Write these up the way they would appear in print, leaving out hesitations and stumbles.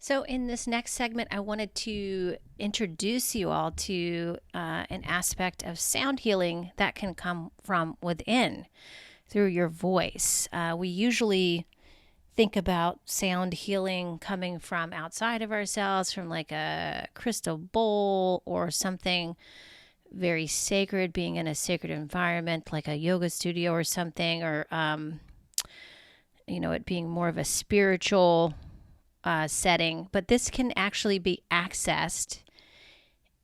So, in this next segment, I wanted to introduce you all to an aspect of sound healing that can come from within through your voice. We usually think about sound healing coming from outside of ourselves, from like a crystal bowl or something very sacred, being in a sacred environment like a yoga studio or something, or, it being more of a spiritual setting, but this can actually be accessed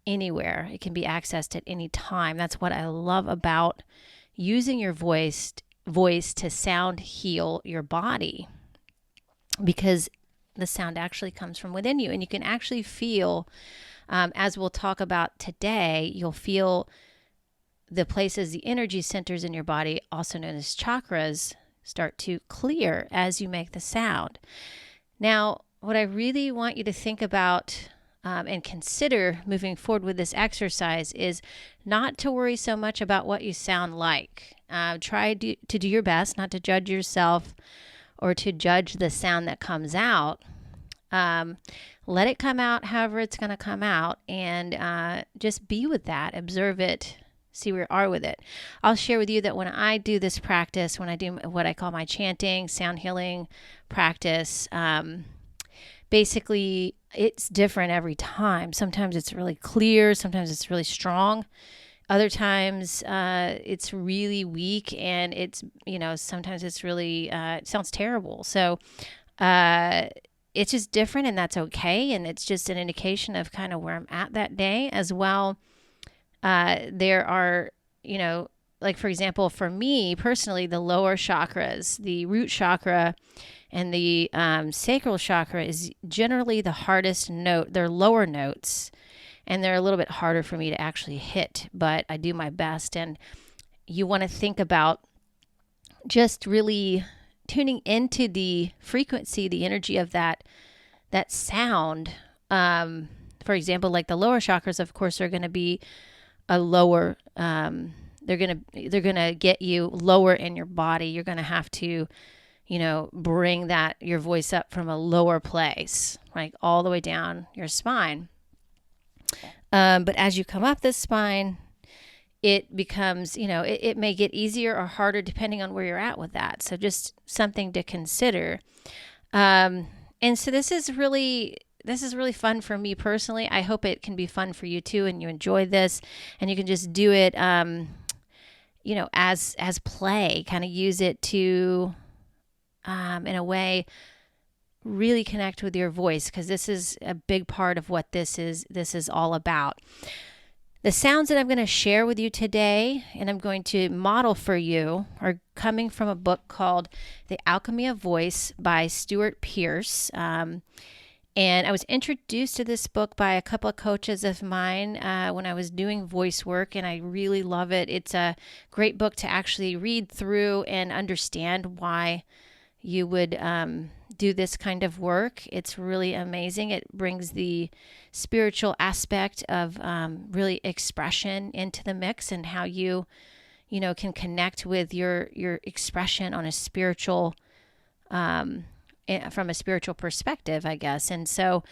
anywhere. It can be accessed at any time. That's what I love about using your voice to sound heal your body, because the sound actually comes from within you, and you can actually feel, as we'll talk about today, you'll feel the places, the energy centers in your body, also known as chakras, start to clear as you make the sound. Now, what I really want you to think about and consider moving forward with this exercise is not to worry so much about what you sound like. Try to do your best not to judge yourself or to judge the sound that comes out. Let it come out however it's going to come out, and just be with that. Observe it. See where you are with it. I'll share with you that when I do this practice, when I do what I call my chanting, sound healing practice, basically it's different every time. Sometimes it's really clear. Sometimes it's really strong. Other times it's really weak, and it's, sometimes it's really, it sounds terrible. So it's just different, and that's okay. And it's just an indication of kind of where I'm at that day as well. There are, like for example, for me personally, the lower chakras, the root chakra and the sacral chakra is generally the hardest note. They're lower notes, and they're a little bit harder for me to actually hit, but I do my best. And you want to think about just really tuning into the frequency, the energy of that sound. For example, like the lower chakras, of course, are going to be a lower, they're going to get you lower in your body. You're going to have to, bring your voice up from a lower place, like all the way down your spine. But as you come up the spine, it becomes, it may get easier or harder depending on where you're at with that. So just something to consider. And so this is really fun for me personally. I hope it can be fun for you too, and you enjoy this, and you can just do it, as play, kind of use it to, in a way, really connect with your voice, because this is a big part of what this is all about. The sounds that I'm going to share with you today, and I'm going to model for you, are coming from a book called The Alchemy of Voice by Stuart Pearce. And I was introduced to this book by a couple of coaches of mine when I was doing voice work, and I really love it. It's a great book to actually read through and understand why you would do this kind of work. It's really amazing. It brings the spiritual aspect of really expression into the mix, and how you can connect with your expression on a spiritual from a spiritual perspective, I guess. And so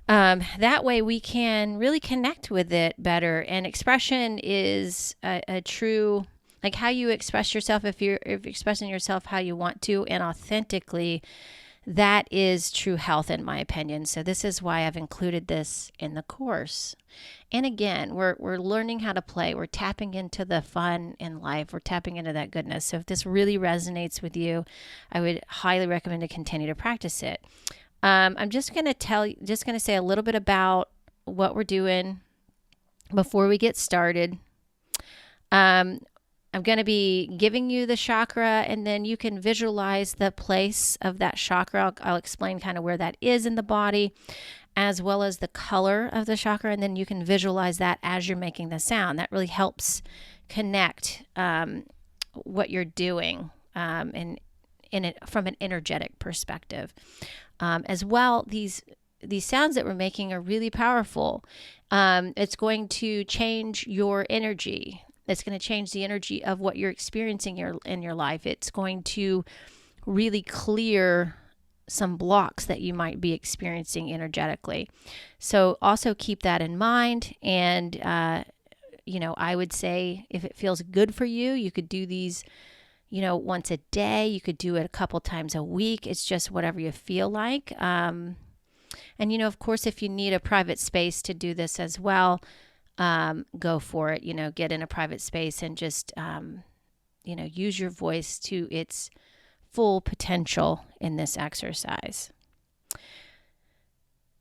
that way we can really connect with it better. And expression is a true, like how you express yourself, if you're expressing yourself how you want to and authentically, that is true health, in my opinion. So this is why I've included this in the course. And again, we're learning how to play. We're tapping into the fun in life. We're tapping into that goodness. So if this really resonates with you, I would highly recommend to continue to practice it. I'm just going to say a little bit about what we're doing before we get started. I'm going to be giving you the chakra, and then you can visualize the place of that chakra. I'll explain kind of where that is in the body, as well as the color of the chakra, and then you can visualize that as you're making the sound. That really helps connect what you're doing from an energetic perspective. As well, these sounds that we're making are really powerful. It's going to change your energy. It's going to change the energy of what you're experiencing in your life. It's going to really clear some blocks that you might be experiencing energetically. So also keep that in mind. And, I would say if it feels good for you, you could do these, once a day. You could do it a couple times a week. It's just whatever you feel like. And, of course, if you need a private space to do this as well, go for it. Get in a private space and just, use your voice to its full potential in this exercise.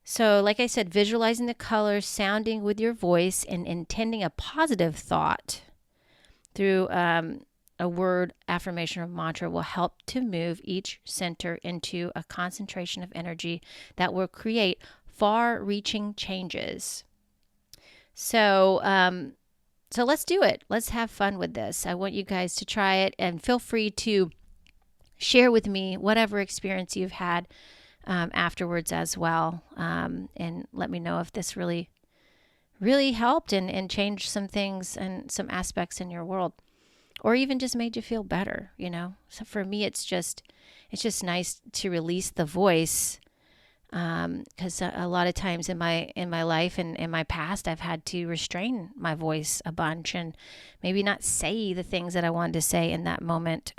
So, like I said, visualizing the colors, sounding with your voice, and intending a positive thought through a word, affirmation, or mantra will help to move each center into a concentration of energy that will create far-reaching changes. So let's do it. Let's have fun with this. I want you guys to try it, and feel free to share with me whatever experience you've had afterwards as well. And let me know if this really, really helped and changed some things and some aspects in your world, or even just made you feel better, So for me, it's just nice to release the voice. Because a lot of times in my life and in my past, I've had to restrain my voice a bunch and maybe not say the things that I wanted to say in that moment.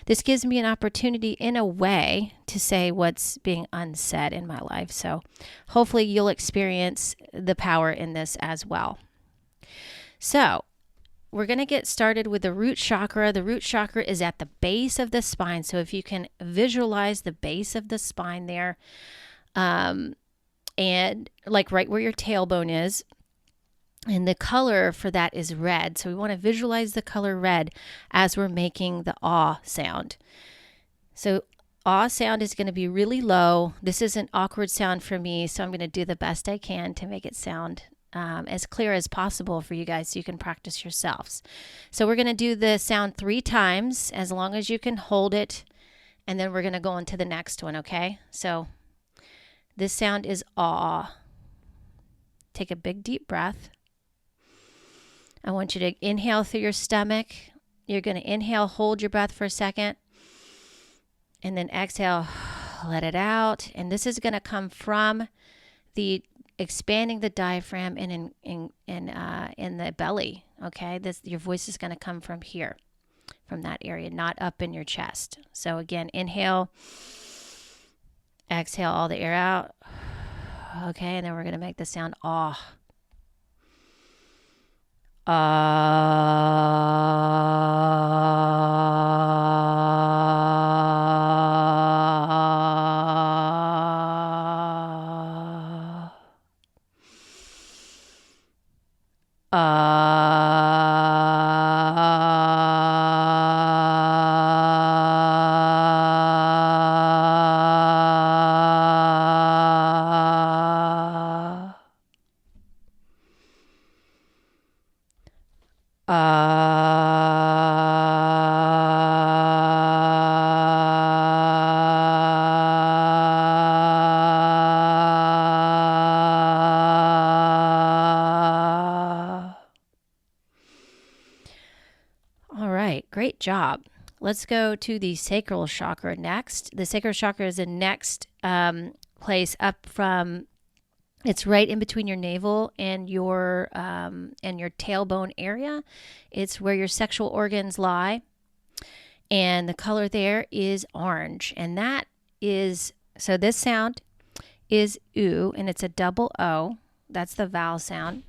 This gives me an opportunity in a way to say what's being unsaid in my life. So hopefully you'll experience the power in this as well. So we're going to get started with the root chakra. The root chakra is at the base of the spine. So if you can visualize the base of the spine there, and like right where your tailbone is, and the color for that is red. So we want to visualize the color red as we're making the ah sound. So ah sound is going to be really low. This is an awkward sound for me, so I'm going to do the best I can to make it sound as clear as possible for you guys so you can practice yourselves. So we're going to do the sound 3 times, as long as you can hold it, and then we're going to go on to the next one, okay? So this sound is ah. Take a big deep breath. I want you to inhale through your stomach. You're going to inhale, hold your breath for a second, and then exhale, let it out. And this is going to come from the expanding the diaphragm and in the belly. Okay, your voice is going to come from here, from that area, not up in your chest. So again, inhale. Exhale all the air out. Okay, and then we're going to make the sound ah. All right, great job. Let's go to the sacral chakra next. The sacral chakra is the next place up from. It's right in between your navel and your tailbone area. It's where your sexual organs lie, and the color there is orange. And that is, so this sound is oo, and it's a double O. That's the vowel sound.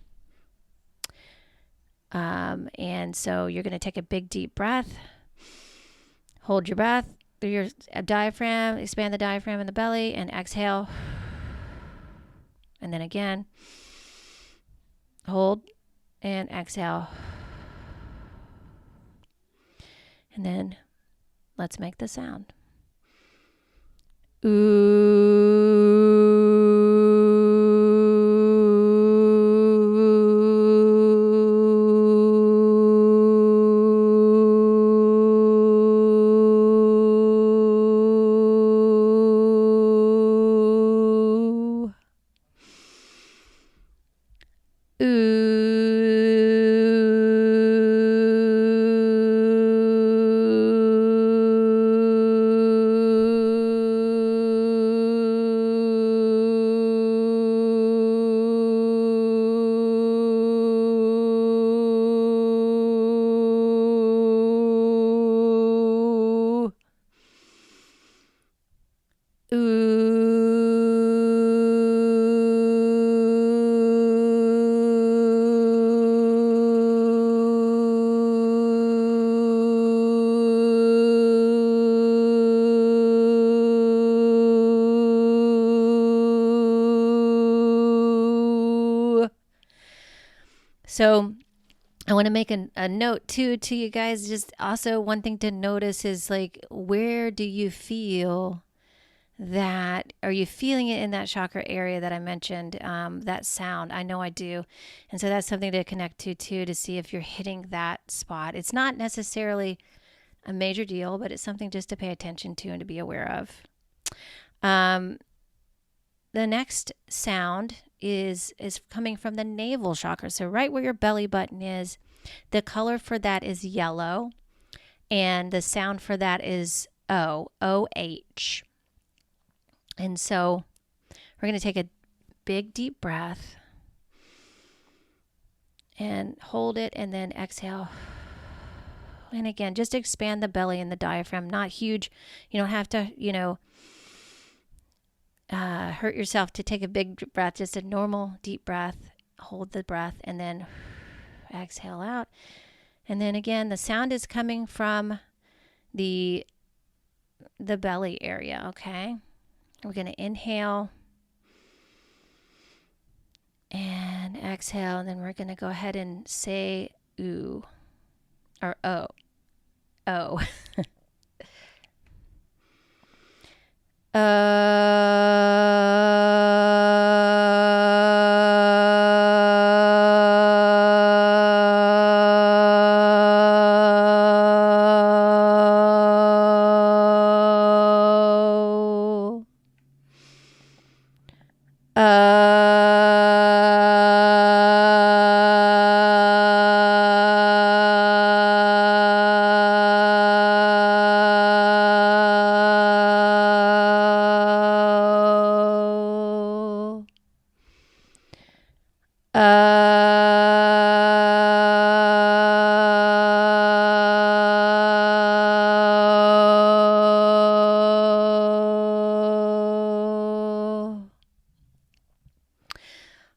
And so you're going to take a big deep breath, hold your breath through your diaphragm, expand the diaphragm in the belly, and exhale. And then again, hold and exhale. And then let's make the sound. Ooh. So I want to make a note too to you guys. Just also one thing to notice is like, where do you feel that? Are you feeling it in that chakra area that I mentioned? That sound, I know I do. And so that's something to connect to too, to see if you're hitting that spot. It's not necessarily a major deal, but it's something just to pay attention to and to be aware of. The next sound is coming from the navel chakra. So right where your belly button is, the color for that is yellow, and the sound for that is O, O-H. And so we're going to take a big deep breath and hold it, and then exhale. And again, just expand the belly and the diaphragm. Not huge. You don't have to, hurt yourself to take a big breath. Just a normal deep breath. Hold the breath and then exhale out. And then again, the sound is coming from the belly area, okay? We're going to inhale and exhale, and then we're going to go ahead and say ooh or oh. Oh.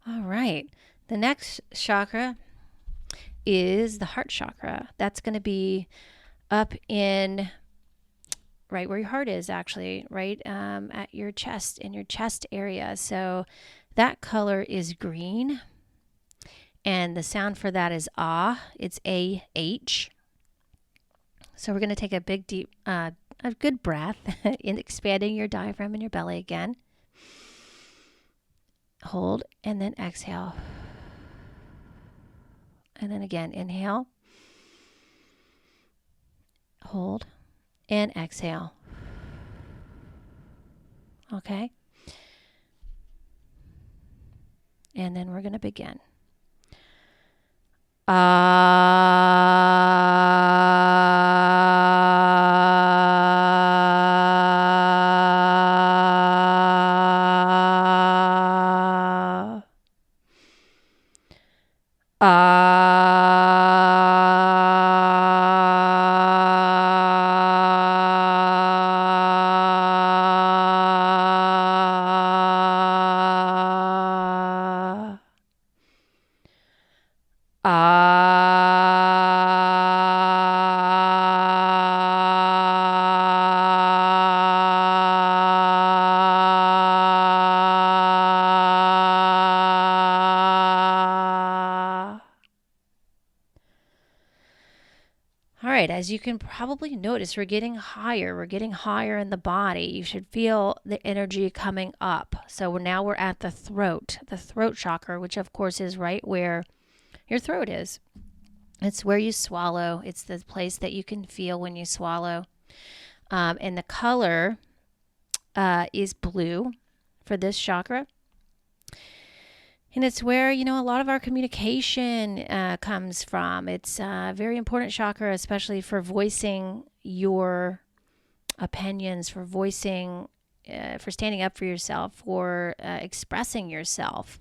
All right. The next chakra is the heart chakra. That's going to be up in right where your heart is, actually, right at your chest, in your chest area. So that color is green, and the sound for that is ah. It's A-H. So we're going to take a big, deep, a good breath in expanding your diaphragm and your belly again. Hold, and then exhale. And then again, inhale, hold, and exhale. Okay? And then we're going to begin. All right, as you can probably notice, we're getting higher. We're getting higher in the body. You should feel the energy coming up. So now we're at the throat chakra, which of course is right where your throat is. It's where you swallow. It's the place that you can feel when you swallow. And the color is blue for this chakra. And it's where, a lot of our communication comes from. It's a very important chakra, especially for voicing your opinions, for voicing, for standing up for yourself, for expressing yourself.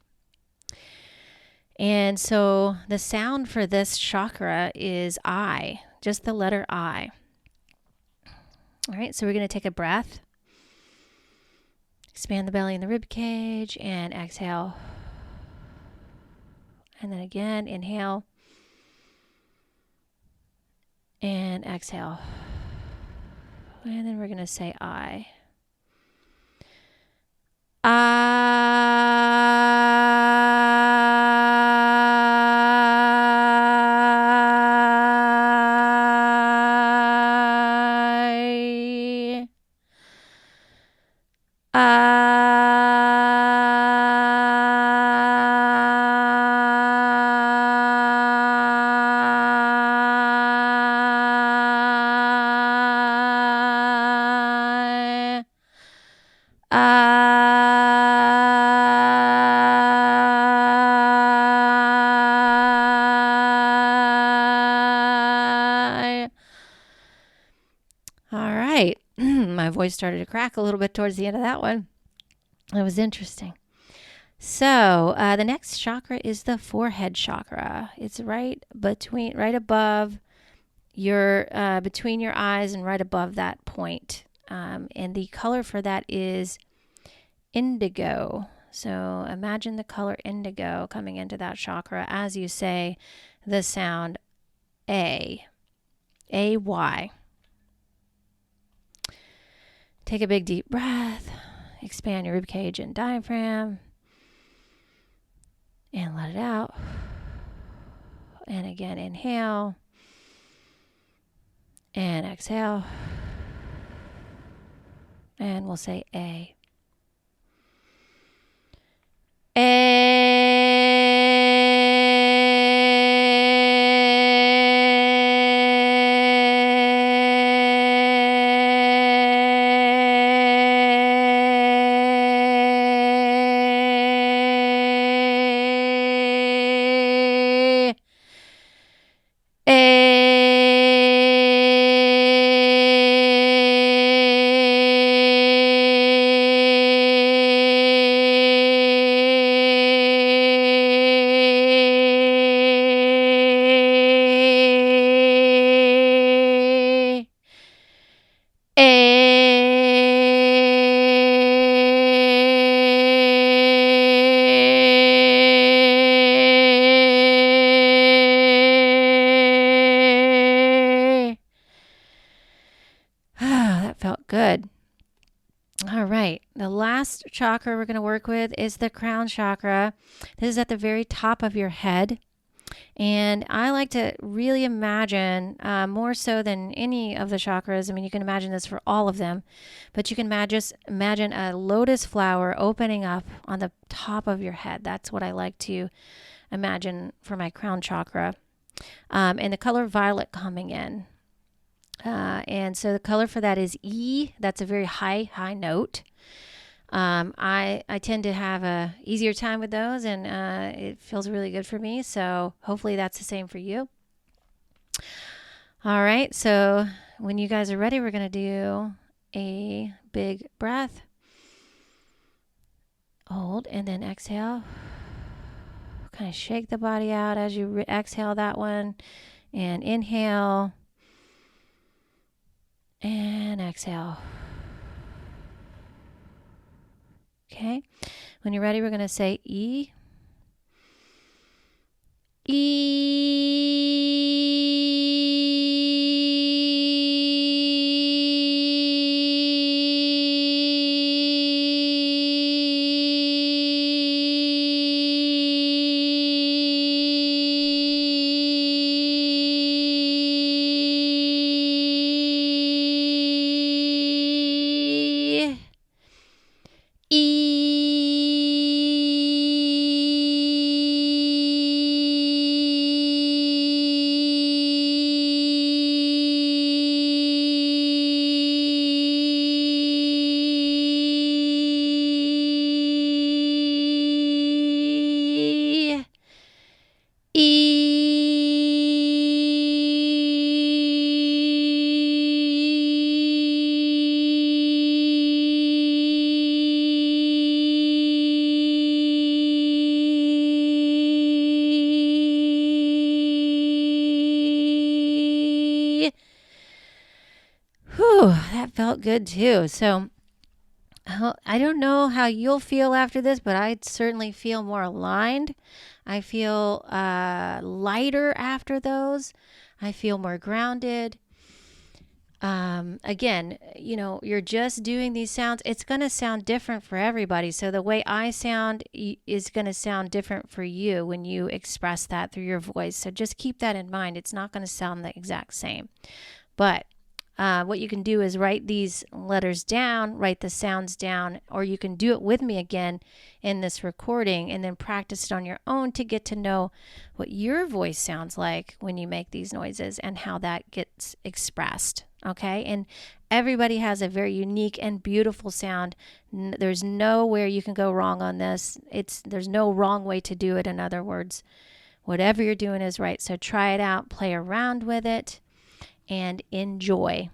And so the sound for this chakra is I, just the letter I. All right, so we're going to take a breath. Expand the belly and the rib cage, and exhale. And then again, inhale and exhale. And then we're going to say I. I. My voice started to crack a little bit towards the end of that one. It was interesting. So the next chakra is the forehead chakra. It's right above your, between your eyes and right above that point. And the color for that is indigo. So imagine the color indigo coming into that chakra as you say the sound A. A-Y. Take a big deep breath. Expand your ribcage and diaphragm. And let it out. And again, inhale. And exhale. And we'll say A. Felt good. All right. The last chakra we're going to work with is the crown chakra. This is at the very top of your head. And I like to really imagine, more so than any of the chakras, I mean, you can imagine this for all of them, but you can imagine a lotus flower opening up on the top of your head. That's what I like to imagine for my crown chakra. And the color violet coming in. And so the color for that is E. That's a very high note. I tend to have a easier time with those, and it feels really good for me. So hopefully that's the same for you. All right. So when you guys are ready, we're going to do a big breath. Hold and then exhale. Kind of shake the body out as you exhale that one, and inhale. And exhale. Okay. When you're ready, we're going to say E. That felt good too. So I don't know how you'll feel after this, but I certainly feel more aligned. I feel lighter after those. I feel more grounded. Again, you're just doing these sounds. It's going to sound different for everybody. So the way I sound is going to sound different for you when you express that through your voice. So just keep that in mind. It's not going to sound the exact same. But what you can do is write these letters down, write the sounds down, or you can do it with me again in this recording and then practice it on your own to get to know what your voice sounds like when you make these noises and how that gets expressed. Okay. And everybody has a very unique and beautiful sound. There's nowhere you can go wrong on this. There's no wrong way to do it. In other words, whatever you're doing is right. So try it out, play around with it, and enjoy.